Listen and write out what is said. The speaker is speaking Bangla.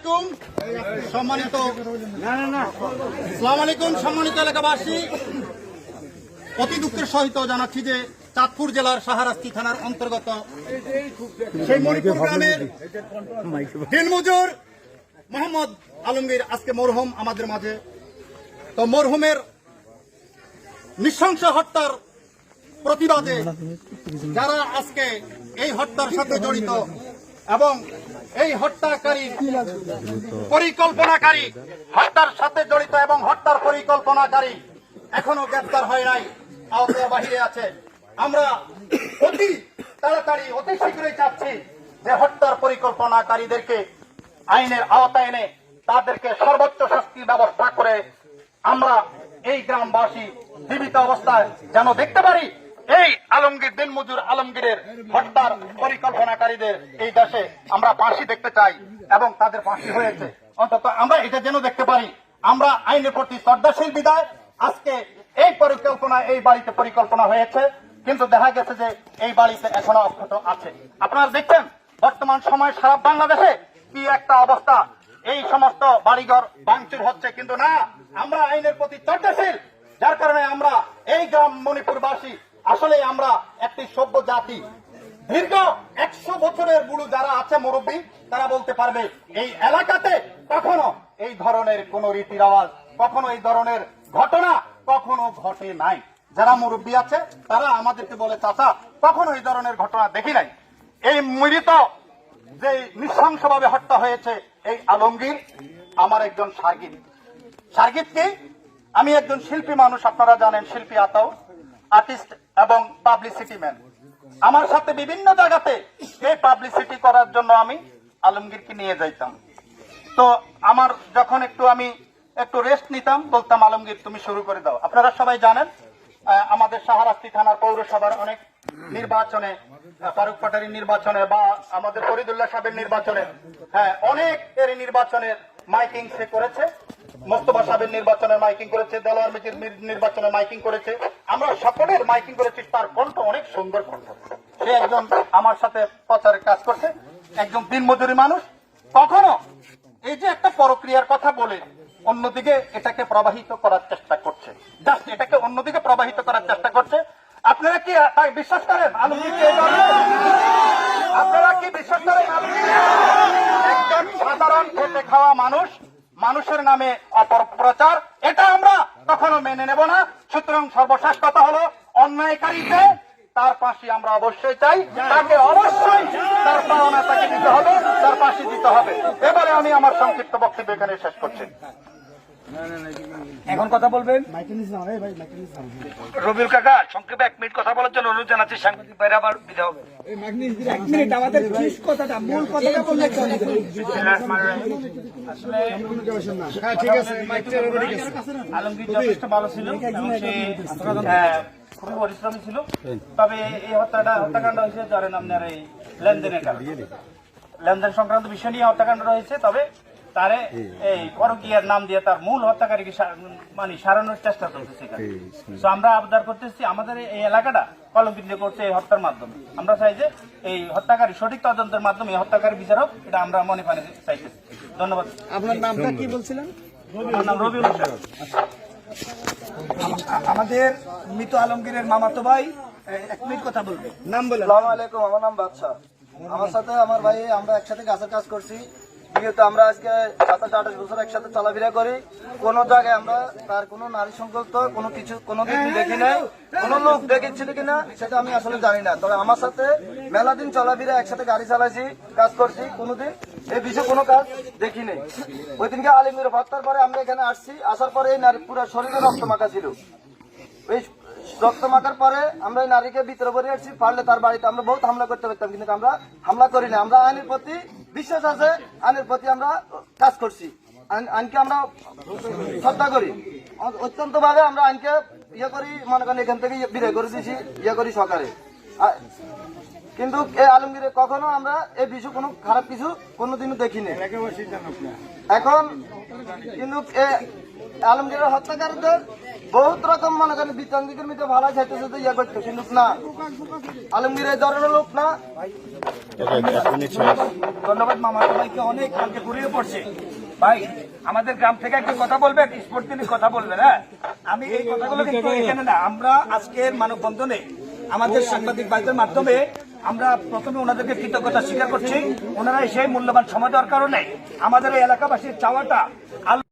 আলাইকুম সম্মানিত আসসালামু আলাইকুম সম্মানিত এলাকাবাসী, অতি দুঃখের সহিত জানাচ্ছি যে চাঁদপুর জেলার শাহরাস্তি থানার অন্তর্গত সেই মণিপুর গ্রামের দিনমজুর মোহাম্মদ আলমগীর আজকে মরহুম আমাদের মাঝে। তো মরহুমের নৃশংস হত্যার প্রতিবাদে যারা আজকে এই হত্যার সাথে জড়িত এবং এই হত্যাকারী পরিকল্পনাকারী হত্যার সাথে জড়িত এবং হত্যার পরিকল্পনাকারী এখনো গ্রেপ্তার হয় নাই, আওতার বাহিরে আছে। আমরা অতি তাড়াতাড়ি অতি শীঘ্রই চাচ্ছি যে হত্যার পরিকল্পনাকারীদেরকে আইনের আওতায় এনে তাদেরকে সর্বোচ্চ শাস্তির ব্যবস্থা করে আমরা এই গ্রামবাসী জীবিত অবস্থায় যেন দেখতে পারি এই আলমগীর দিনমজুর আলমগীরের হত্যার পরিকল্পনাকারীদের এই দেশে আমরা ফাঁসি দেখতে চাই এবং তাদের ফাঁসি হয়েছে। অন্তত আমরা এটা যেন দেখতে পারি। আমরা আইনের প্রতি শ্রদ্ধাশীল বিদায় আজকে এই পরিকল্পনা এই বাড়িতে পরিকল্পনা হয়েছে, কিন্তু দেখা গেছে যে এই বাড়িতে এখনো অক্ষত আছে। আপনারা দেখছেন বর্তমান সময়ে সারা বাংলাদেশে কি একটা অবস্থা, এই সমস্ত বাড়িঘর ভাঙচুর হচ্ছে, কিন্তু না, আমরা আইনের প্রতি শ্রদ্ধাশীল, যার কারণে আমরা এই গ্রাম মণিপুরবাসী আসলে আমরা একটি সভ্য জাতি। দীর্ঘ 100 বছরের বুড়ো যারা আছে মুরব্বী, তারা বলতে পারবে এই এলাকাতে কখনো এই ধরনের কোন রীতি রেওয়াজ, কখনো এই ধরনের ঘটনা কখনো ঘটে নাই। যারা মুরব্বী আছে তারা আমাদেরকে বলে, চাচা কখনো এই ধরনের ঘটনা দেখি নাই। এই মৃত যে নৃশংসভাবে হত্যা হয়েছে এই আলমগীর আমার একজন সার্গিত কি আমি একজন শিল্পী মানুষ, আপনারা জানেন, শিল্পী আতাও আর্টিস্ট এবং পাবলিসিটি ম্যান। আমার সাথে বিভিন্ন জায়গাতে এই পাবলিসিটি করার জন্য আমি আলমগীরকে নিয়ে যাইতাম। তো আমার যখন আমি একটু রেস্ট নিতাম, বলতাম আলমগীর তুমি শুরু করে দাও। আপনারা সবাই জানেন আমাদের শাহরাস্তি থানার পৌরসভার অনেক নির্বাচনে, ফারুক পাটারির নির্বাচনে বা আমাদের ফরিদুল্লাহ সাহেবের নির্বাচনে, অনেক এর নির্বাচনের মাইকিং সে করেছে। মোস্তফা সাহেবের নির্বাচনে মাইকিং করেছে, দেলোয়ার মিটির নির্বাচনে মাইকিং করেছে, আমরা সকলের মাইকিং করেছি। তার কণ্ঠ অনেক সুন্দর কণ্ঠ। সে একজন আমার সাথে প্রচারের কাজ করছে, একজন দিনমজুরি মানুষ। কখনো এই যে একটা প্রক্রিয়ার কথা বলে অন্যদিকে এটাকে প্রবাহিত করার চেষ্টা করছে, জাস্ট এটাকে অন্যদিকে প্রবাহিত করার চেষ্টা করছে। আপনারা কি তাই বিশ্বাস করেন আলমগীরকে? আপনারা কি বিশ্বাস করেন একজন সাধারণ খেটে খাওয়া মানুষের নামে অপপ্রচার? এটা আমরা কখনো মেনে নেব না। সুতরাং সর্বশেষ কথা হলো, অন্যায়কারীকে তার ফাঁসি আমরা অবশ্যই চাই, তাকে অবশ্যই তার পাওনা তাকে দিতে হবে, তার ফাঁসি দিতে হবে। এবারে আমি আমার সংক্ষিপ্ত বক্তব্য এখানে শেষ করছি। এখন কথা বলবেন রবিউল কাকা, সংক্ষেপে 1 মিনিট কথা বলার জন্য অনুরোধ জানাচ্ছি। সাংবাদিক বাইরে আবার বিদা হবে। 1 মিনিট আমাদের কথাটা মূল কথাটা বললে আলমগীর যথেষ্ট ভালো ছিল, খুবই পরিশ্রমী ছিল। তবে এই হত্যাকাণ্ড হয়েছে ধরেন আপনার এই লেনদেন সংক্রান্ত বিষয় নিয়ে হত্যাকাণ্ড রয়েছে। তবে তারে এই পরকীয়ার নাম দিয়ে তার মূল হত্যাকারীকে সারানোর চেষ্টা চলতেছে। আমরা আবদার করতেছি আমাদের এই এলাকাটা কলঙ্কিত করছে এই হত্যার মাধ্যমে। আমরা চাই যে এই হত্যাকারী সঠিক তদন্তের মাধ্যমে এই হত্যাকারী বিচার হোক, এটা আমরা মনে প্রাণে চাইতেছি। ধন্যবাদ। আপনার নামটা কি বলছিলেন? আমার নাম রবিউল হোসেন। আমাদের মৃত আলমগীরের মামাতো ভাই 1 মিনিট কথা বলবে। নাম বলেন। আসসালামু আলাইকুম, আমার নাম বাদশা। আমার সাথে আমার ভাই, আমরা একসাথে গাছের কাজ করছি। বিগত আমরা আজকে 27-28 বছর একসাথে চলাফেরা করি। কোন জায়গায় আমরা তার কোন নারী সংকল্প কোনো কিছু কোনোদিন দেখি নাই। কোন লোক দেখেছিল কিনা সেটা আমি আসলে জানি না। তবে আমার সাথে মেলা দিন চলাফেরা, একসাথে গাড়ি চালাইছি, কাজ করছি, কোনোদিন এই বিষয়ে কোনো কাজ দেখি নাই। ওই দিনকে আলমগীর হত্যার পরে আমরা এখানে আসছি। আসার পরে এই নারী পুরো শরীরে রক্ত মাখা ছিল। এই রক্ত মাখার পরে আমরা এই নারীকে ভিতরে ভরে আসছি। পারলে তার বাড়িতে আমরা বহুত হামলা করতে পারতাম, কিন্তু আমরা হামলা করি না। আমরা আইনের প্রতি বিশ্বাস আছে, আইনের প্রতি আমরা কাজ করছি, আইনকে আমরা শ্রদ্ধা করি। অত্যন্ত ভাবে আমরা আইনকে করি, মনে করেন এখান থেকে বিদায় করে দিয়েছি করি সরকারে। কিন্তু এই আলমগীরে কখনো আমরা এই বিষয় কোনো খারাপ কিছু কোনোদিনও দেখিনি। এখন কিন্তু আলমগীরের হত্যাকারীদের বহুত রকম মনে করেন বিতাঙ্গিকের মধ্যে ভালো চাইতেছে তো ইয়া করতে কিন্তু না আলমগীর এই ধরনের লোক না। ধন্যবাদ মামাতো ভাইকে, অনেক কালকে ঘুরিয়ে পড়ছে। ভাই আমাদের গ্রাম থেকে একটু কথা বলবেন, স্পোর্ট তিনি কথা বলবেন। হ্যাঁ, আমি এই কথাগুলো কিন্তু এখানে না, আমরা আজকের মানববন্ধনে আমাদের সাংবাদিক ভাইদের মাধ্যমে আমরা প্রথমে ওনাদেরকে কৃতজ্ঞতা স্বীকার করছি। ওনারা সেই মূল্যবান সময় দেওয়ার কারণে আমাদের এই এলাকাবাসীর চাওয়াটা